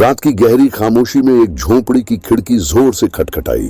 रात की गहरी खामोशी में एक झोपड़ी की खिड़की जोर से खटखटाई।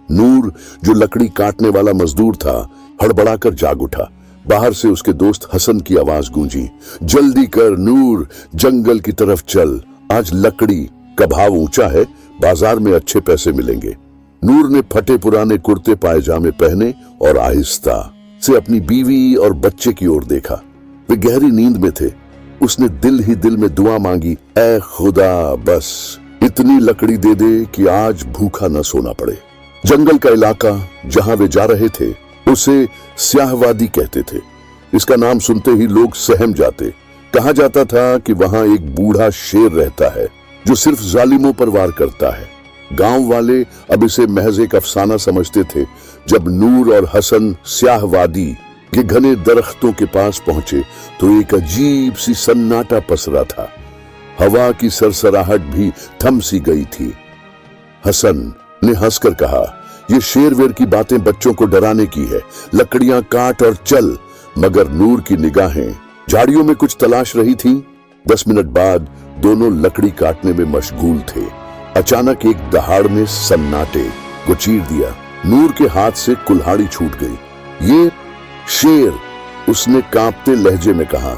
नूर, जो लकड़ी काटने वाला मजदूर था, हड़बड़ाकर जाग उठा। बाहर से उसके दोस्त हसन की आवाज गूंजी, जल्दी कर नूर, जंगल की तरफ चल, आज लकड़ी का भाव ऊंचा है, बाजार में अच्छे पैसे मिलेंगे। नूर ने फटे पुराने कुर्ते पायजामे पहने और आहिस्ता से अपनी बीवी और बच्चे की ओर देखा। वे गहरी नींद में थे। उसने दिल ही दिल में दुआ मांगी, ऐ खुदा, बस इतनी लकड़ी दे दे कि आज भूखा न सोना पड़े। जंगल का इलाका जहां वे जा रहे थे उसे स्याहवादी कहते थे। इसका नाम सुनते ही लोग सहम जाते। कहा जाता था कि वहां एक बूढ़ा शेर रहता है जो सिर्फ जालिमों पर वार करता है। गांव वाले अब इसे महज एक अफसाना समझते थे। जब नूर और हसन स्याहवादी के घने दरख्तों के पास पहुंचे तो एक अजीब सी सन्नाटा पसरा था। हवा की सरसराहट भी थम सी गई थी। हसन ने हंसकर कहा, ये शेरवेर की बातें बच्चों को डराने की है, लकड़ियां काट और चल। मगर नूर की निगाहें झाड़ियों में कुछ तलाश रही थीं। 10 मिनट बाद दोनों लकड़ी काटने में मशगूल थे। अचानक एक दहाड़ में सन्नाटे को चीर दिया। नूर के हाथ से कुल्हाड़ी छूट गई। ये शेर, उसने कांपते लहजे में कहा।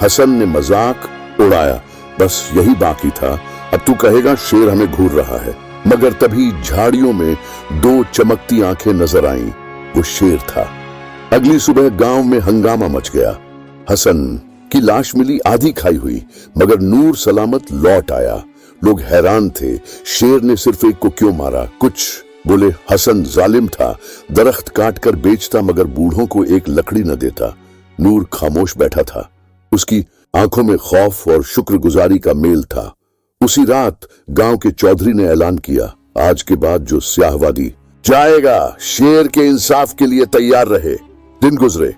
हसन ने मजाक उड़ाया, बस यही बाकी था, अब तू कहेगा शेर हमें घूर रहा है। मगर तभी झाड़ियों में 2 चमकती आंखें नजर आईं। वो शेर था। अगली सुबह गांव में हंगामा मच गया। हसन की लाश मिली आधी खाई हुई, मगर नूर सलामत लौट आया। लोग हैरान थे, शेर ने सिर्फ एक को क्यों मारा। कुछ बोले हसन जालिम था, दरख्त काट कर बेचता मगर बूढ़ों को एक लकड़ी न देता। नूर खामोश बैठा था। उसकी आंखों में खौफ और शुक्रगुजारी का मेल था। उसी रात गांव के चौधरी ने ऐलान किया, आज के बाद जो स्याहवादी जाएगा शेर के इंसाफ के लिए तैयार रहे। दिन गुजरे।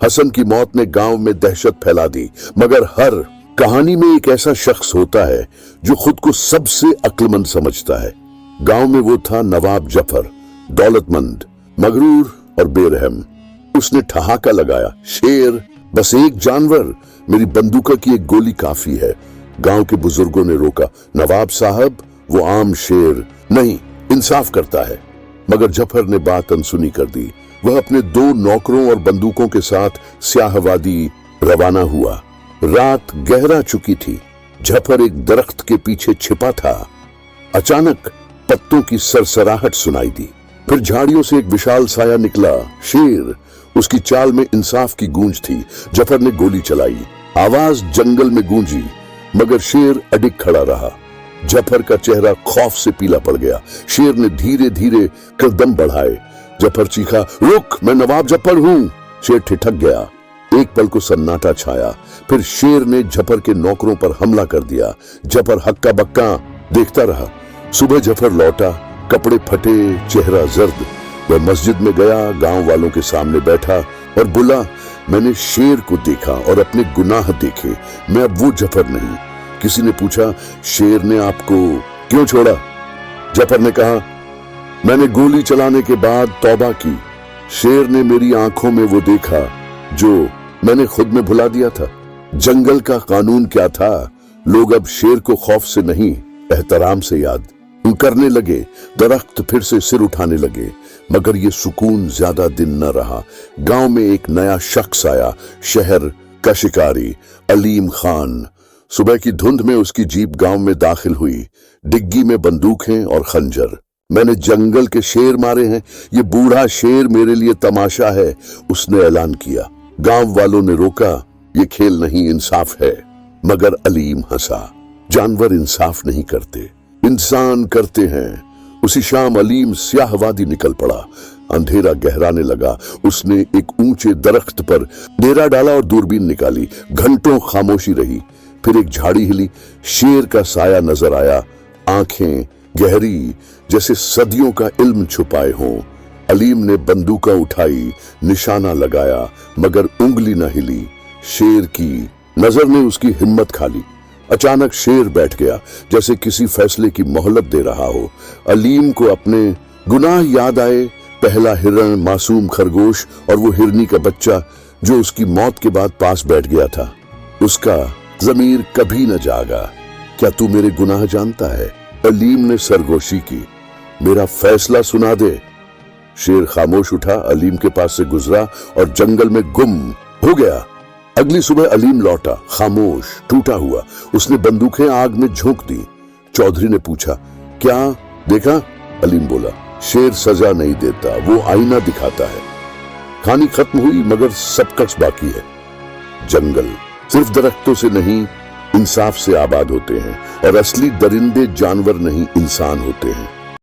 हसन की मौत ने गांव में दहशत फैला दी। मगर हर कहानी में एक ऐसा शख्स होता है जो खुद को सबसे अक्लमंद समझता है। गांव में वो था नवाब जफर, दौलतमंद, मगरूर और बेरहम। उसने ठहाका लगाया, शेर बस एक जानवर, मेरी बंदूक की एक गोली काफी है। गांव के बुजुर्गों ने रोका, नवाब साहब वो आम शेर नहीं, इंसाफ करता है। मगर जफर ने बात अनसुनी कर दी। वह अपने 2 नौकरों और बंदूकों के साथ स्याहवादी रवाना हुआ। रात गहरा चुकी थी। जफर एक दरख्त के पीछे छिपा था। अचानक पत्तों की सरसराहट सुनाई दी। फिर झाड़ियों से एक विशाल साया निकला। शेर, उसकी चाल में इंसाफ की गूंज थी। जफर ने गोली चलाई। आवाज जंगल में गूंजी, मगर शेर अडिग खड़ा रहा। जफर का चेहरा खौफ से पीला पड़ गया। शेर ने धीरे धीरे कदम बढ़ाए। जफर चीखा, रुक, मैं नवाब जफर हूं। शेर ठिठक गया। एक पल को सन्नाटा छाया। फिर शेर ने जफर के नौकरों पर हमला कर दिया। जफर हक्का बक्का देखता रहा। सुबह जफर लौटा, कपड़े फटे, चेहरा जर्द। वह मस्जिद में गया, गांव वालों के सामने बैठा और बोला, मैंने शेर को देखा और अपने गुनाह देखे, मैं अब वो जफर नहीं। किसी ने पूछा, शेर ने आपको क्यों छोड़ा? जफर ने कहा, मैंने गोली चलाने के बाद तौबा की। शेर ने मेरी आंखों में वो देखा जो मैंने खुद में भुला दिया था। जंगल का कानून क्या था? लोग अब शेर को खौफ से नहीं, एहतराम से याद करने लगे। दरख्त फिर से सिर उठाने लगे। मगर ये सुकून ज्यादा दिन न रहा। गांव में एक नया शख्स आया, शहर का शिकारी, अलीम खान। सुबह की धुंध में उसकी जीप गांव में दाखिल हुई। डिग्गी में बंदूकें और खंजर। मैंने जंगल के शेर मारे हैं, ये बूढ़ा शेर मेरे लिए तमाशा है, उसने ऐलान किया। गांव वालों ने रोका, ये खेल नहीं, इंसाफ है। मगर अलीम हंसा, जानवर इंसाफ नहीं करते, इंसान करते हैं। उसी शाम अलीम स्याहवादी निकल पड़ा। अंधेरा गहराने लगा। उसने एक ऊंचे दरख्त पर डेरा डाला और दूरबीन निकाली। घंटों खामोशी रही। फिर एक झाड़ी हिली। शेर का साया नजर आया। आंखें गहरी, जैसे सदियों का इल्म छुपाए हों। अलीम ने बंदूक उठाई, निशाना लगाया, मगर उंगली न हिली। शेर की नजर ने उसकी हिम्मत खा ली। अचानक शेर बैठ गया, जैसे किसी फैसले की मोहलत दे रहा हो। अलीम को अपने गुनाह याद आए। पहला हिरण, मासूम खरगोश और वो हिरनी का बच्चा जो उसकी मौत के बाद पास बैठ गया था। उसका ज़मीर कभी न जागा। क्या तू मेरे गुनाह जानता है? अलीम ने सरगोशी की। मेरा फैसला सुना दे। शेर खामोश उठा, अलीम के पास से गुजरा और जंगल में गुम हो गया। अगली सुबह अलीम लौटा, खामोश, टूटा हुआ। उसने बंदूकें आग में झोंक दी। चौधरी ने पूछा, क्या देखा? अलीम बोला, शेर सजा नहीं देता, वो आईना दिखाता है। कहानी खत्म हुई मगर सबकट्स बाकी है। जंगल सिर्फ दरख्तों से नहीं, इंसाफ से आबाद होते हैं और असली दरिंदे जानवर नहीं, इंसान होते हैं।